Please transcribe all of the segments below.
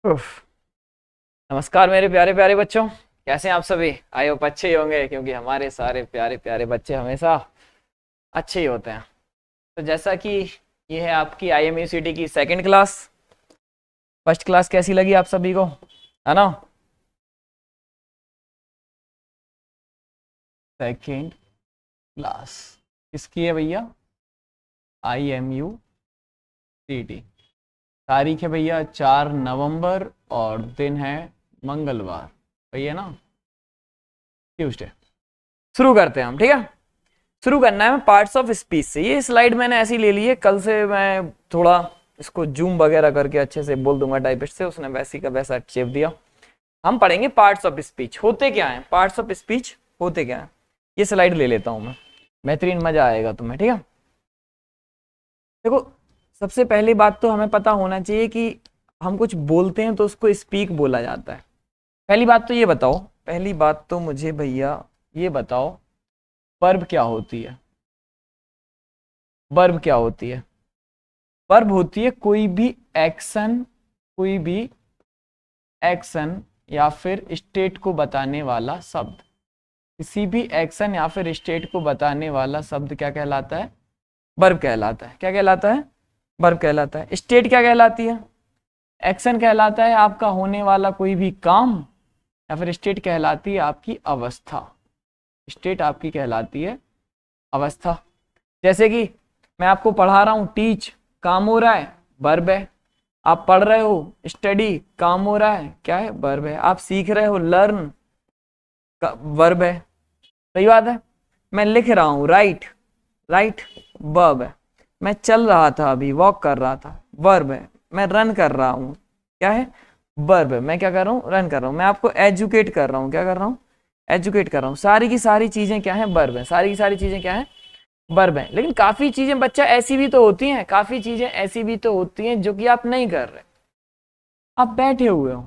उफ। नमस्कार मेरे प्यारे प्यारे बच्चों, कैसे हैं आप सभी। आई होप अच्छे ही होंगे, क्योंकि हमारे सारे प्यारे प्यारे बच्चे हमेशा अच्छे ही होते हैं। तो जैसा कि ये है आपकी IMUCT की सेकंड क्लास। फर्स्ट क्लास कैसी लगी आप सभी को, है ना। सेकंड क्लास किसकी है भैया? IMUCT। तारीख है भैया 4 नवंबर और दिन है मंगलवार, भैया ना, ट्यूसडे। शुरू करते हैं हम, ठीक है। शुरू करना है पार्ट्स ऑफ स्पीच से। ये स्लाइड मैंने ऐसी ले ली है, कल से मैं थोड़ा इसको जूम वगैरह करके अच्छे से बोल दूंगा टाइपिस्ट से, उसने वैसी का वैसा चेप दिया। हम पढ़ेंगे पार्ट्स ऑफ स्पीच होते क्या हैं, पार्ट्स ऑफ स्पीच होते क्या हैं। ये स्लाइड ले लेता हूं मैं, बेहतरीन मजा आएगा तुम्हें, ठीक है। देखो, सबसे पहली बात तो हमें पता होना चाहिए कि हम कुछ बोलते हैं तो उसको स्पीक बोला जाता है। पहली बात तो ये बताओ, पहली बात तो मुझे भैया ये बताओ, वर्ब क्या होती है? वर्ब क्या होती है? वर्ब होती है कोई भी एक्शन, कोई भी एक्शन या फिर स्टेट को बताने वाला शब्द। किसी भी एक्शन या फिर स्टेट को बताने वाला शब्द क्या कहलाता है? वर्ब कहलाता है। क्या कहलाता है? वर्ब कहलाता है। स्टेट क्या कहलाती है? एक्शन कहलाता है आपका होने वाला कोई भी काम, या फिर स्टेट कहलाती है आपकी अवस्था। स्टेट आपकी कहलाती है अवस्था। जैसे कि मैं आपको पढ़ा रहा हूं, टीच काम हो रहा है, वर्ब है। आप पढ़ रहे हो, स्टडी काम हो रहा है, क्या है? वर्ब है। आप सीख रहे हो, लर्न, वर्ब है। सही बात है। मैं लिख रहा हूं, राइट, राइट वर्ब है। मैं चल रहा था, अभी वॉक कर रहा था, वर्ब है। मैं रन कर रहा हूं, क्या है? वर्ब है। मैं क्या कर रहा हूं? रन कर रहा हूं। मैं आपको एजुकेट कर रहा हूं, क्या कर रहा हूं? एजुकेट कर रहा हूं। सारी की सारी चीजें क्या है? वर्ब है। सारी की सारी चीजें क्या है? वर्ब है। लेकिन काफी चीजें बच्चा ऐसी भी तो होती हैं, काफी चीजें ऐसी भी तो होती हैं जो कि आप नहीं कर रहे। आप बैठे हुए हो,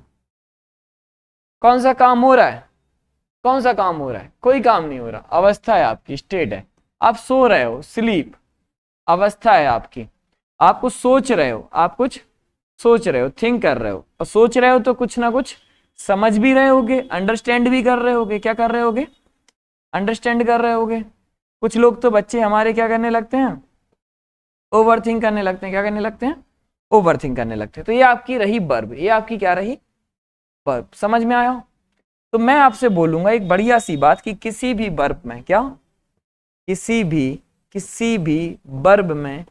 कौन सा काम हो रहा है? कौन सा काम हो रहा है? कोई काम नहीं हो रहा, अवस्था है आपकी, स्टेट है। आप सो रहे हो, स्लीप, अवस्था है आपकी। आप कुछ सोच रहे हो, आप कुछ सोच रहे हो, थिंक कर रहे हो। और सोच रहे हो तो कुछ ना कुछ समझ भी रहे होगे, अंडरस्टैंड भी कर रहे होगे। क्या कर रहे होगे? अंडरस्टैंड कर रहे होगे। कुछ लोग तो बच्चे हमारे क्या करने लगते हैं? ओवर थिंक करने लगते हैं। क्या करने लगते हैं? ओवर थिंक करने लगते हैं। तो ये आपकी रही वर्ब, ये आपकी क्या रही? वर्ब। समझ में आया? तो मैं आपसे बोलूंगा एक बढ़िया सी बात कि किसी भी वर्ब में, क्या, किसी भी वर्ब में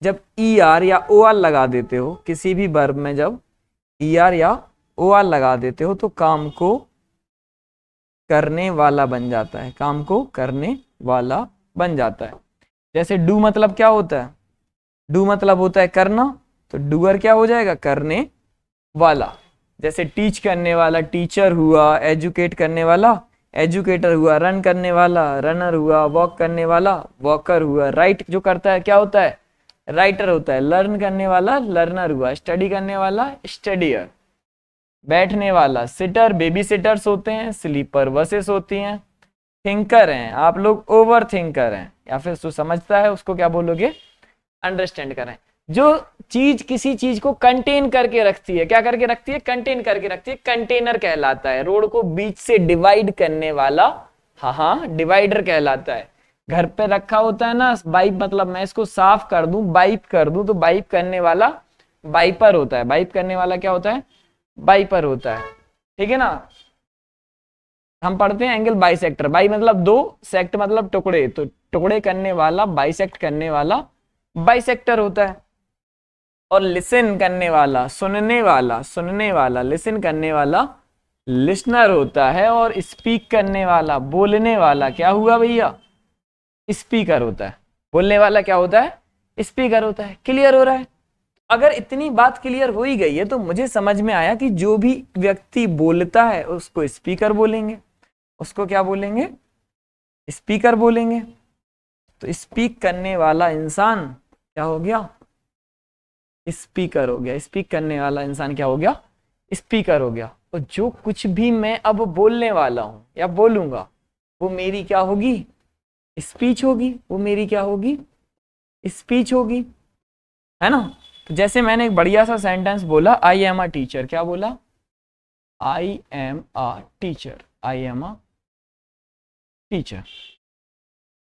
जब ER या OR लगा देते हो, किसी भी वर्ब में जब ER या OR लगा देते हो तो काम को करने वाला बन जाता है, काम को करने वाला बन जाता है। जैसे डू मतलब क्या होता है? डू मतलब होता है करना, तो डूअर क्या हो जाएगा? करने वाला। जैसे टीच करने वाला टीचर हुआ, एजुकेट करने वाला एजुकेटर हुआ, रन करने वाला रनर हुआ, वॉक करने वाला वॉकर हुआ, राइट जो करता है क्या होता है? राइटर होता है। लर्न करने वाला लर्नर हुआ, स्टडी करने वाला स्टडियर, बैठने वाला सिटर, बेबी सिटर्स होते हैं, स्लीपर बसेस होती हैं। थिंकर हैं आप लोग, ओवर थिंकर हैं, या फिर जो समझता है उसको क्या बोलोगे? अंडरस्टैंड करें। जो चीज किसी चीज को कंटेन करके रखती है, क्या करके रखती है? कंटेन करके रखती है, कंटेनर कहलाता है। रोड को बीच से डिवाइड करने वाला, हाँ हाँ, डिवाइडर कहलाता है। घर पे रखा होता है ना बाइप, मतलब मैं इसको साफ कर दूं, बाइप कर दूं, तो बाइप करने वाला बाइपर होता है। बाइप करने वाला क्या होता है? बाइपर होता है। ठीक है ना। हम पढ़ते हैं एंगल बाइसेक्टर। बाई मतलब दो, सेक्ट मतलब टुकड़े, तो टुकड़े करने वाला, बाइसेक्ट करने वाला बाइसेक्टर होता है। और लिसन करने वाला, सुनने वाला लिसन करने वाला लिसनर होता है। और स्पीक करने वाला, बोलने वाला क्या हुआ भैया? स्पीकर होता है। बोलने वाला क्या होता है? स्पीकर होता है। क्लियर हो रहा है? अगर इतनी बात क्लियर हो ही गई है तो मुझे समझ में आया कि जो भी व्यक्ति बोलता है उसको स्पीकर बोलेंगे। उसको क्या बोलेंगे? स्पीकर बोलेंगे। तो स्पीक करने वाला इंसान क्या हो गया? स्पीकर हो गया। स्पीक करने वाला इंसान क्या हो गया? स्पीकर हो गया। और जो कुछ भी मैं अब बोलने वाला हूं या बोलूंगा, वो मेरी क्या होगी? स्पीच होगी। वो मेरी क्या होगी? स्पीच होगी, है ना। जैसे मैंने एक बढ़िया सा सेंटेंस बोला, आई एम अ टीचर, क्या बोला, I am a teacher, I am a teacher.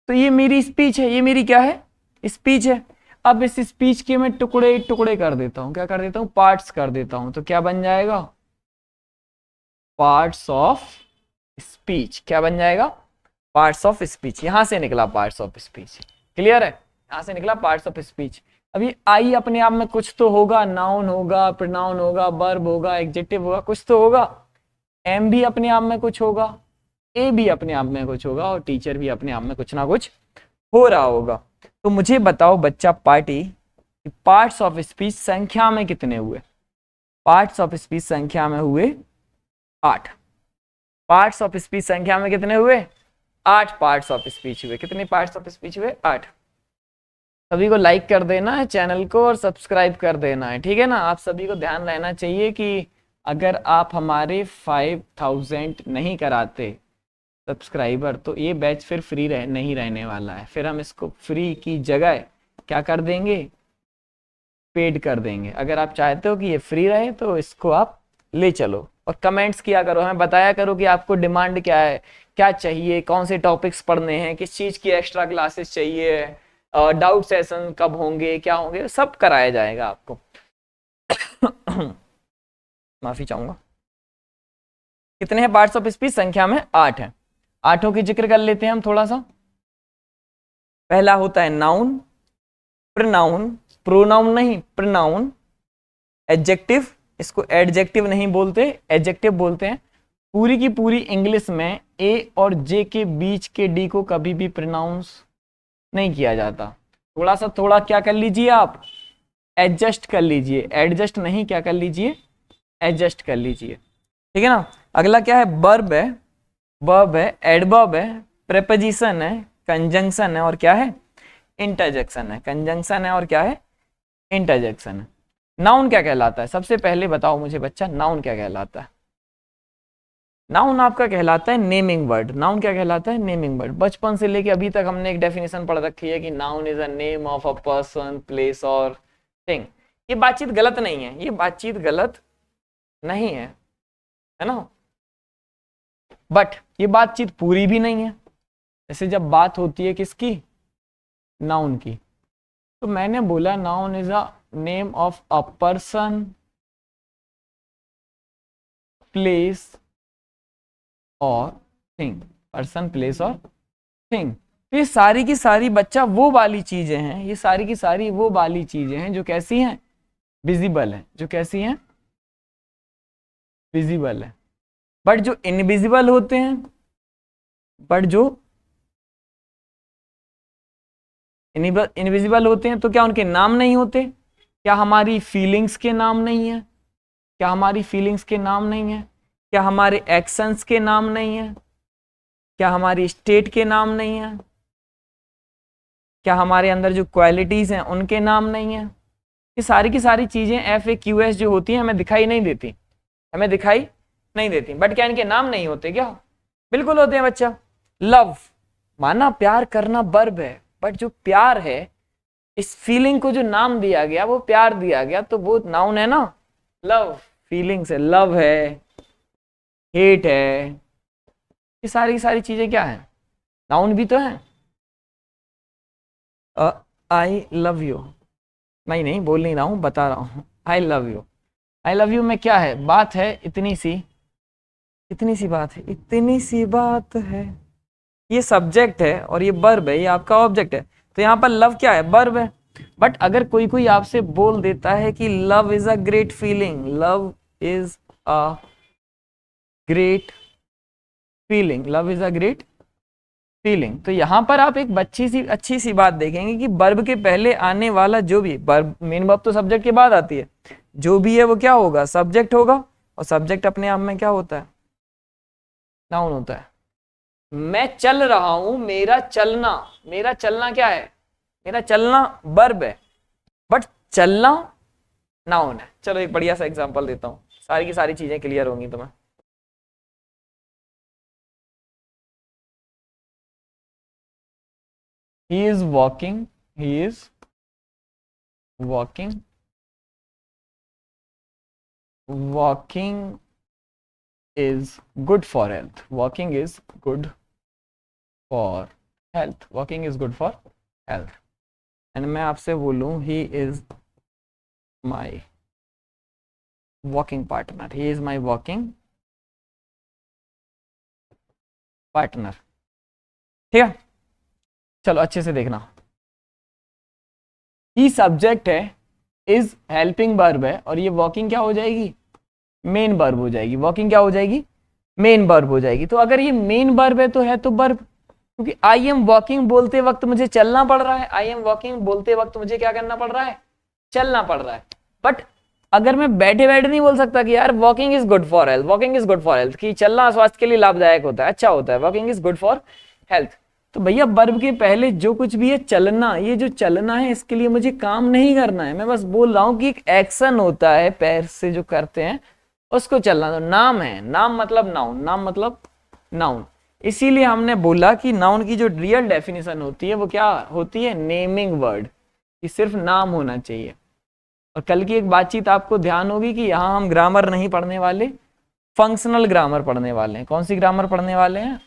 तो ये मेरी स्पीच है, ये मेरी क्या है, स्पीच है। अब इस स्पीच के मैं टुकड़े टुकड़े कर देता हूं, क्या कर देता हूं, पार्ट्स कर देता हूं, तो क्या बन जाएगा, पार्ट्स ऑफ स्पीच। क्या बन जाएगा, पार्ट्स ऑफ स्पीच। यहां से निकला पार्ट्स ऑफ स्पीच, क्लियर है, यहां से निकला पार्ट्स ऑफ स्पीच। अभी आई अपने आप में कुछ तो होगा, नाउन होगा, प्रोनाउन होगा, वर्ब होगा, एडजेक्टिव होगा, कुछ तो होगा। एम भी अपने आप में कुछ होगा, ए भी अपने आप में कुछ होगा, और टीचर भी अपने आप में कुछ ना कुछ हो रहा होगा। तो मुझे बताओ बच्चा पार्टी, पार्ट्स ऑफ स्पीच संख्या में कितने हुए, पार्ट्स ऑफ स्पीच संख्या में हुए 8। पार्ट्स ऑफ स्पीच संख्या में कितने हुए, 8 पार्ट्स ऑफ स्पीच हुए। कितने पार्ट्स ऑफ स्पीच हुए, 8। सभी को लाइक कर देना है चैनल को और सब्सक्राइब कर देना है, ठीक है ना। आप सभी को ध्यान रहना चाहिए कि अगर आप हमारे 5000 नहीं कराते सब्सक्राइबर, तो ये बैच फिर फ्री नहीं रहने वाला है, फिर हम इसको फ्री की जगह क्या कर देंगे, पेड कर देंगे। अगर आप चाहते हो कि ये फ्री रहे तो इसको आप ले चलो, और कमेंट्स किया करो, हमें बताया करो कि आपको डिमांड क्या है, क्या चाहिए, कौन से टॉपिक्स पढ़ने हैं, किस चीज़ की एक्स्ट्रा क्लासेस चाहिए, डाउट सेशन कब होंगे, क्या होंगे, सब कराया जाएगा आपको। माफी चाहूंगा। कितने हैं पार्ट्स ऑफ स्पीच, संख्या में 8 है। 8 की जिक्र कर लेते हैं हम थोड़ा सा। पहला होता है नाउन, प्रोनाउन, प्रोनाउन नहीं प्रोनाउन, एडजेक्टिव, इसको एडजेक्टिव नहीं बोलते, एडजेक्टिव बोलते हैं। पूरी की पूरी इंग्लिश में ए और जे के बीच के डी को कभी भी प्रोनाउंस नहीं किया जाता। थोड़ा सा थोड़ा क्या कर लीजिए आप, एडजस्ट कर लीजिए, एडजस्ट नहीं क्या कर लीजिए, एडजस्ट कर लीजिए, ठीक है ना। अगला क्या है, वर्ब है, वर्ब है, एडवर्ब है, प्रेपोजिशन है, कंजंक्शन है, और क्या है, इंटरजेक्शन है। कंजंक्शन है और क्या है, इंटरजेक्शन है। नाउन क्या कहलाता है, सबसे पहले बताओ मुझे बच्चा, नाउन क्या कहलाता है। नाउन आपका कहलाता है नेमिंग वर्ड। नाउन क्या कहलाता है, नेमिंग वर्ड। बचपन से लेके अभी तक हमने एक डेफिनेशन पढ़ रखी है कि noun is a name of a person, place और थिंग। ये बातचीत गलत नहीं है, ये बातचीत गलत नहीं है ना, बट ये बातचीत पूरी भी नहीं है। जैसे जब बात होती है किसकी, नाउन की, तो मैंने बोला noun is a name of a person, place और थिंग, पर्सन, प्लेस और थिंग। तो ये सारी की सारी बच्चा वो वाली चीजें हैं, ये सारी की सारी वो वाली चीजें हैं जो कैसी हैं, विजिबल है, जो कैसी हैं, विजिबल है। बट जो इनविजिबल होते हैं, बट जो इनविजिबल होते हैं, तो क्या उनके नाम नहीं होते, क्या हमारी फीलिंग्स के नाम नहीं है, क्या हमारी फीलिंग्स के नाम नहीं है, क्या हमारे एक्शंस के नाम नहीं है, क्या हमारी स्टेट के नाम नहीं है, क्या हमारे अंदर जो क्वालिटीज हैं उनके नाम नहीं है। ये सारी की सारी चीजें FAQs जो होती हैं हमें दिखाई नहीं देती, हमें दिखाई नहीं देती, बट क्या इनके नाम नहीं होते, क्या बिल्कुल होते हैं बच्चा। लव माना प्यार करना वर्ब है, बट जो प्यार है, इस फीलिंग को जो नाम दिया गया, वो प्यार दिया गया, तो वो नाउन है ना। लव फीलिंग्स है, लव है, हेट है, ये सारी की सारी चीजें क्या है, नाउन भी तो है। आई लव यू, मैं नहीं बोल नहीं रहा हूं, बता रहा हूं, I love you. I love you में क्या है, बात है इतनी सी, इतनी सी बात है, इतनी सी बात है। ये सब्जेक्ट है और ये वर्ब है, ये आपका ऑब्जेक्ट है। तो यहाँ पर लव क्या है, वर्ब है। बट अगर कोई कोई आपसे बोल देता है कि love is a great feeling, love is a great feeling, love is a great feeling, तो यहां पर आप एक अच्छी सी बात देखेंगे कि वर्ब के पहले आने वाला जो भी वर्ब, मेन वर्ब तो सब्जेक्ट के बाद आती है, जो भी है वो क्या होगा, सब्जेक्ट होगा। और सब्जेक्ट अपने आप में क्या होता है, नाउन होता है। मैं चल रहा हूं, मेरा चलना, मेरा चलना क्या है, मेरा चलना वर्ब है, बट चलना नाउन है। चलो एक बढ़िया सा एग्जांपल देता हूं, सारी की सारी चीजें क्लियर होंगी तुम्हें। He is walking, he is walking walking is good for health, walking is good for health, walking is good for health. And मैं आपसे बोलूं he is my walking partner, he is my walking partner. ठीक है, चलो अच्छे से देखना। ही subject है, इज हेल्पिंग वर्ब है, और ये वॉकिंग क्या हो जाएगी, मेन वर्ब हो जाएगी। वॉकिंग क्या हो जाएगी, मेन वर्ब हो जाएगी। तो अगर ये मेन वर्ब है तो वर्ब, क्योंकि आई एम वॉकिंग बोलते वक्त मुझे चलना पड़ रहा है, आई एम वॉकिंग बोलते वक्त मुझे क्या करना पड़ रहा है, चलना पड़ रहा है। बट अगर मैं बैठे बैठे नहीं बोल सकता कि यार walking is good for health, walking is good for health, कि चलना स्वास्थ्य के लिए लाभदायक होता है, अच्छा होता है, walking is good for health. तो भैया वर्ब के पहले जो कुछ भी है चलना, ये जो चलना है इसके लिए मुझे काम नहीं करना है, मैं बस बोल रहा हूं कि एक एक्शन होता है पैर से जो करते हैं उसको चलना। तो नाम है, नाम मतलब नाउन, नाम मतलब नाउन। इसीलिए हमने बोला कि नाउन की जो रियल डेफिनेशन होती है वो क्या होती है, नेमिंग वर्ड, कि सिर्फ नाम होना चाहिए। और कल की एक बातचीत आपको ध्यान होगी कि यहाँ हम ग्रामर नहीं पढ़ने वाले, फंक्शनल ग्रामर पढ़ने वाले हैं। कौन सी ग्रामर पढ़ने वाले हैं,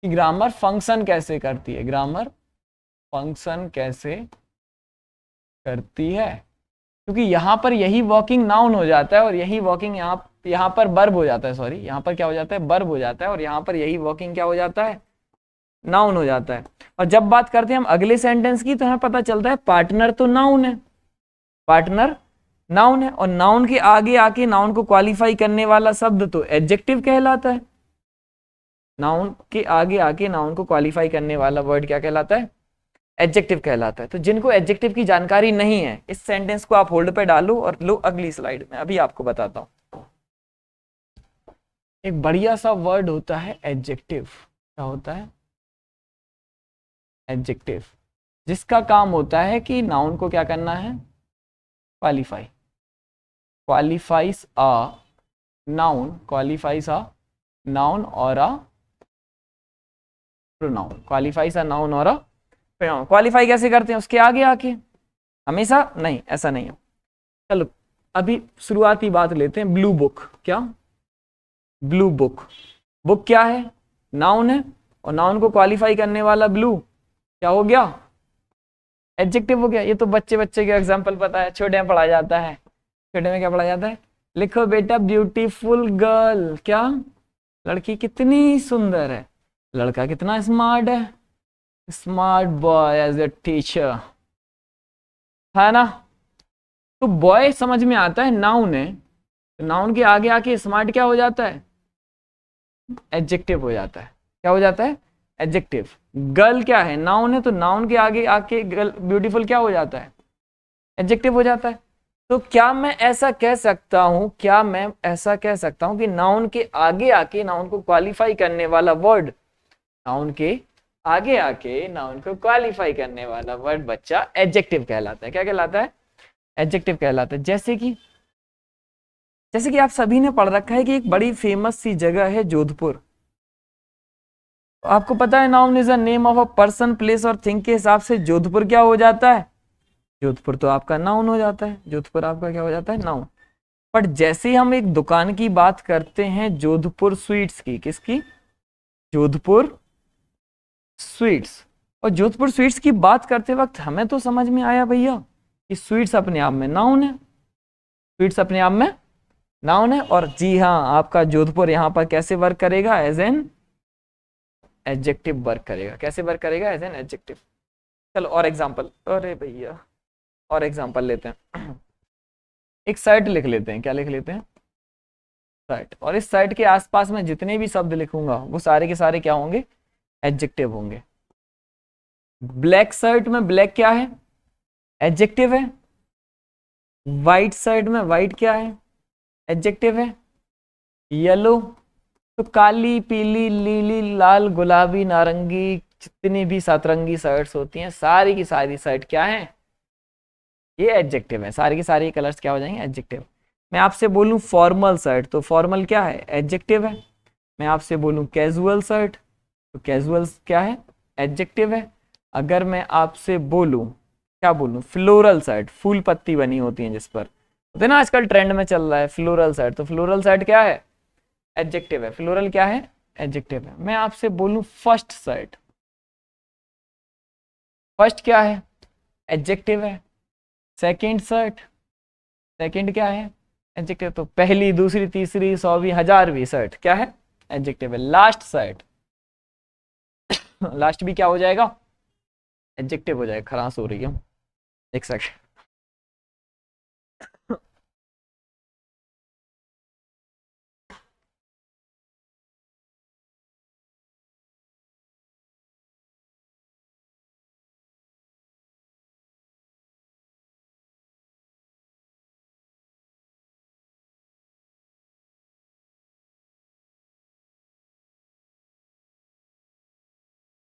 कि ग्रामर फंक्शन कैसे करती है, ग्रामर फंक्शन कैसे करती है। क्योंकि यहाँ पर यही वॉकिंग नाउन हो जाता है और यही वॉकिंग यहाँ पर वर्ब हो जाता है, सॉरी यहाँ पर क्या हो जाता है, वर्ब हो जाता है, और यहाँ पर यही वॉकिंग क्या हो जाता है, नाउन हो जाता है। और जब बात करते हैं हम अगले सेंटेंस की तो हमें पता चलता है पार्टनर तो नाउन है, पार्टनर नाउन है, और नाउन के आगे आके नाउन को क्वालिफाई करने वाला शब्द तो एडजेक्टिव कहलाता है। नाउन के आगे आके नाउन को क्वालिफाई करने वाला वर्ड क्या कहलाता है, एडजेक्टिव कहलाता है। तो जिनको एडजेक्टिव की जानकारी नहीं है, इस सेंटेंस को आप होल्ड पे डालो और लो अगली स्लाइड में अभी आपको बताता हूं। एक बढ़िया सा वर्ड होता है एडजेक्टिव, क्या होता है, एडजेक्टिव, जिसका काम होता है कि नाउन को क्या करना है, qualify, qualifies a noun, qualifies a noun और a pronoun, qualifies a noun और अ प्रोनाउन। क्वालिफाई कैसे करते हैं, उसके आगे आके, हमेशा नहीं, ऐसा नहीं है। चलो अभी शुरुआती बात लेते हैं, ब्लू बुक, क्या, ब्लू बुक, बुक क्या है, नाउन है, और नाउन को क्वालिफाई करने वाला ब्लू क्या हो गया, एडजेक्टिव हो गया। ये तो बच्चे बच्चे के एग्जांपल पता है, छोटे में पढ़ा जाता है, छोटे में क्या पढ़ा जाता है, लिखो बेटा ब्यूटीफुल गर्ल, क्या, लड़की कितनी सुंदर है, लड़का कितना स्मार्ट है, smart boy as a teacher, है ना। तो बॉय समझ में आता है, नाउन है, तो नाउन के आगे आके स्मार्ट क्या हो जाता है, एडजेक्टिव हो जाता है, क्या हो जाता है, एडजेक्टिव। गर्ल क्या है, नाउन है, तो नाउन के आगे आके गर्ल ब्यूटीफुल क्या हो जाता है, एडजेक्टिव हो जाता है। तो क्या मैं ऐसा कह सकता हूं, क्या मैं ऐसा कह सकता हूं कि नाउन के आगे आके नाउन को क्वालिफाई करने वाला वर्ड, नाउन के आगे आके नाउन को क्वालिफाई करने वाला वर्ड बच्चा एडजेक्टिव कहलाता है, क्या कहलाता है, एडजेक्टिव कहलाता है। जैसे कि आप सभी ने पढ़ रखा है कि एक बड़ी फेमस सी जगह है जोधपुर। आपको पता है noun is a name of a person, place और थिंग के हिसाब से जोधपुर क्या हो जाता है, जोधपुर तो आपका नाउन हो जाता है, जोधपुर आपका क्या हो जाता है, नाउन। बट जैसे ही हम एक दुकान की बात करते हैं जोधपुर स्वीट्स की, किसकी, जोधपुर स्वीट्स, और जोधपुर स्वीट्स की बात करते वक्त हमें तो समझ में आया भैया कि स्वीट्स अपने आप में नाउन है, स्वीट्स अपने आप में नाउन है। और जी हाँ, आपका जोधपुर यहाँ पर कैसे वर्क करेगा, एज एन एडजेक्टिव वर्क करेगा, कैसे वर्क करेगा, एज एन एडजेक्टिव। चलो और एग्जांपल, अरे भैया और एग्जांपल लेते हैं, एक साइट लिख लेते हैं, क्या लिख लेते हैं, साइट, और इस साइट के आसपास में जितने भी शब्द लिखूंगा वो सारे के सारे क्या होंगे, एडजेक्टिव होंगे। ब्लैक शर्ट में ब्लैक क्या है, एडजेक्टिव है। व्हाइट शर्ट में व्हाइट क्या है, एडजेक्टिव है। येलो, तो काली पीली नीली लाल गुलाबी नारंगी जितनी भी सतरंगी शर्ट्स होती हैं सारी की सारी शर्ट क्या है, ये एडजेक्टिव है, सारी की सारी कलर्स क्या हो जाएंगे, एडजेक्टिव। मैं आपसे बोलूं फॉर्मल शर्ट, तो फॉर्मल क्या है, एडजेक्टिव है। मैं आपसे बोलूं कैजुअल शर्ट, तो कैजुअल क्या है, एडजेक्टिव है। अगर मैं आपसे बोलूं, क्या बोलूं, फ्लोरल शर्ट, फूल पत्ती बनी होती है जिस पर, होते ना आजकल ट्रेंड में चल रहा है फ्लोरल सेट, तो फ्लोरल सेट क्या है? एडजेक्टिव है। फ्लोरल क्या है? एडजेक्टिव है। मैं आपसे बोलूं फर्स्ट सेट, फर्स्ट क्या है? एडजेक्टिव है। सेकंड सेट, सेकंड क्या है? एडजेक्टिव। तो पहली, दूसरी, तीसरी, 100वीं, 1000वीं सेट क्या है? एडजेक्टिव है। लास्ट सेट, लास्ट भी क्या हो जाएगा? एडजेक्टिव हो जाएगा। खरास हो रही है, एक सेकंड।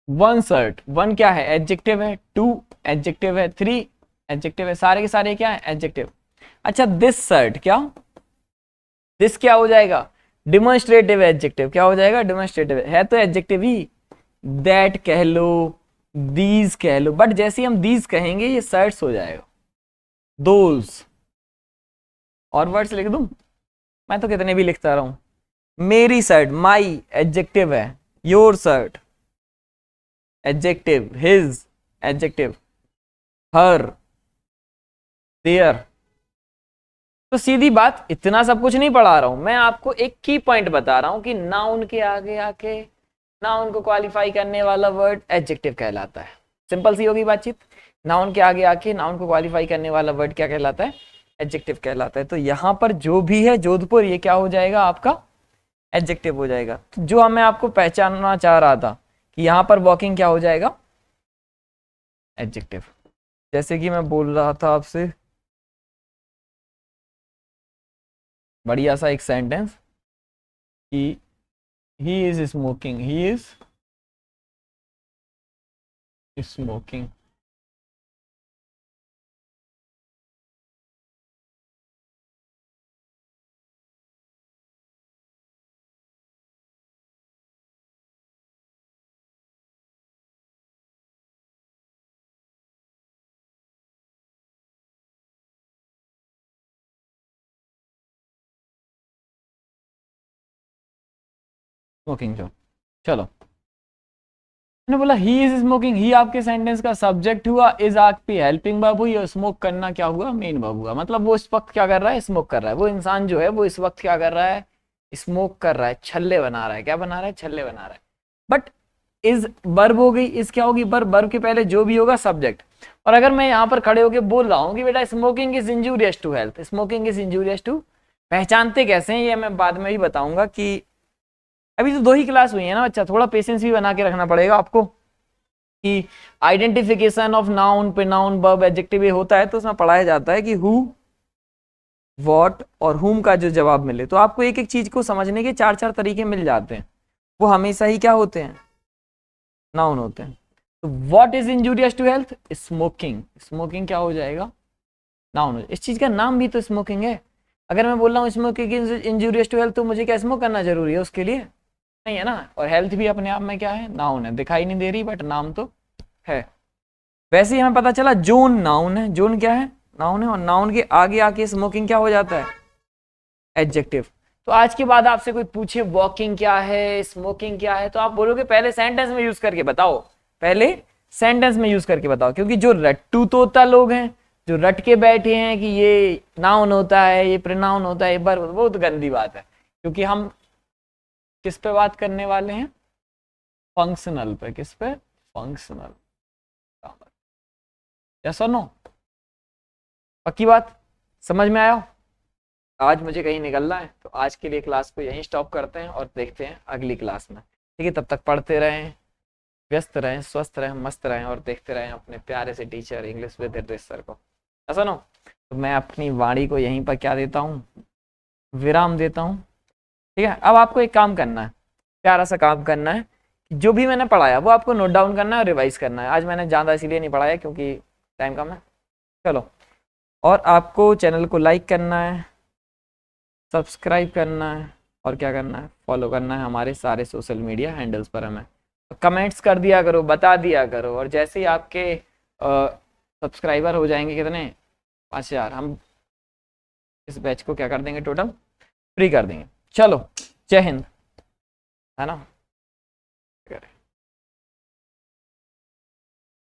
1 सेट, 1 क्या है? एडजेक्टिव है। 2 एडजेक्टिव है। 3 एडजेक्टिव है। सारे के सारे क्या है? एडजेक्टिव। अच्छा दिस सेट क्या? दिस क्या हो जाएगा? Demonstrative adjective. क्या हो जाएगा? डिमोन्स्ट्रेटिव है तो एडजेक्टिव ही। दैट कह लो, दीज कह लो, बट जैसे ही हम दीज कहेंगे ये सेट्स हो जाएगा। दोज और वर्ड्स लिख दूं? मैं तो कितने भी लिखता रहा हूं। मेरी शर्ट, माई एडजेक्टिव है। Your shirt adjective. His adjective. Her, there. तो सीधी बात, इतना सब कुछ नहीं पढ़ा रहा हूं मैं, आपको एक की पॉइंट बता रहा हूं कि नाउन के आगे आके नाउन को क्वालिफाई करने वाला वर्ड एडजेक्टिव कहलाता है। सिंपल सी होगी बातचीत। नाउन के आगे आके नाउन को क्वालिफाई करने वाला वर्ड क्या कहलाता है? एडजेक्टिव कहलाता है। तो यहां पर जो भी है जोधपुर, ये क्या हो जाएगा आपका? एडजेक्टिव हो जाएगा। तो जो मैं आपको पहचानना चाह रहा था कि यहां पर वॉकिंग क्या हो जाएगा? एडजेक्टिव। जैसे कि मैं बोल रहा था आपसे, बढ़िया सा एक सेंटेंस कि he is smoking, he is smoking. Smoking जो, चलो मैंने बोला ही इज स्मोकिंग, ही आपके सेंटेंस का सब्जेक्ट हुआ, इज आपकी हेल्पिंग वर्ब हुई, और स्मोक करना क्या हुआ? मेन वर्ब हुआ। मतलब वो इस वक्त क्या कर रहा है? स्मोक कर रहा है। वो इंसान जो है वो इस वक्त क्या कर रहा है? स्मोक कर रहा है, छल्ले बना रहा है। क्या बना रहा है? छल्ले बना रहा है। बट इज वर्ब हो गई, इज क्या होगी? वर्ब। वर्ब के पहले जो भी होगा सब्जेक्ट। और अगर मैं यहाँ पर खड़े होकर बोल रहा हूँ कि बेटा smoking is injurious to health, smoking is injurious to, पहचानते कैसे हैं ये मैं बाद में भी बताऊंगा। कि अभी तो 2 ही क्लास हुई है ना बच्चा, थोड़ा पेशेंस भी बना के रखना पड़ेगा आपको। कि identification of noun, pronoun, verb, adjective ये होता है तो उसमें पढ़ाया जाता है कि हु, व्हाट और हुम का जो जवाब मिले। तो आपको एक एक चीज को समझने के 4-4 तरीके मिल जाते हैं। वो हमेशा ही क्या होते हैं? नाउन होते हैं। तो what is injurious to health? Smoking. Smoking क्या हो जाएगा? नाउन। इस चीज का नाम भी तो स्मोकिंग है। अगर मैं बोल रहा हूँ स्मोकिंग इंजूरियस टू हेल्थ, तो मुझे क्या स्मोक करना जरूरी है उसके लिए? नहीं है ना। और हेल्थ भी अपने आप में क्या है? नाउन है। दिखाई नहीं दे रही बट नाम तो है। वैसे ही हमें पता चला जोन नाउन है। जोन क्या है? नाउन है। और नाउन के आगे आके स्मोकिंग क्या हो जाता है? एडजेक्टिव। तो आज के बाद आपसे कोई पूछे वॉकिंग क्या है, स्मोकिंग क्या है, तो आप बोलोगे पहले सेंटेंस में यूज करके बताओ। पहले सेंटेंस में यूज करके बताओ। क्योंकि जो रट्टू तोता लोग हैं, जो रट के बैठे हैं कि ये नाउन होता है, ये प्रोनाउन होता है, ये वर्ब, वो तो गंदी बात है। क्योंकि हम किस पे बात करने वाले हैं? फंक्शनल पे। किस पे? फंक्शनल। यस और नो? पक्की बात? समझ में आया? आज मुझे कहीं निकलना है, तो आज के लिए क्लास को यहीं स्टॉप करते हैं और देखते हैं अगली क्लास में। ठीक है, तब तक पढ़ते रहें, व्यस्त रहें, स्वस्थ रहें, मस्त रहें और देखते रहें अपने प्यारे से teacher English with address sir को। ऐसा ना? तो मैं अपनी वाणी को यहीं पर क्या देता हूँ? विराम देता हूँ। ठीक है, अब आपको एक काम करना है, प्यारा सा काम करना है। जो भी मैंने पढ़ाया वो आपको नोट डाउन करना है और रिवाइज करना है। आज मैंने ज़्यादा इसीलिए नहीं पढ़ाया क्योंकि टाइम कम है। चलो, और आपको चैनल को लाइक करना है, सब्सक्राइब करना है, और क्या करना है? फॉलो करना है हमारे सारे सोशल मीडिया हैंडल्स पर हमें। कमेंट्स कर दिया करो, बता दिया करो। और जैसे ही आपके सब्सक्राइबर हो जाएंगे, कितने? 5000, हम इस बैच को क्या कर देंगे, टोटल फ्री कर देंगे। चलो जय हिंद, है ना।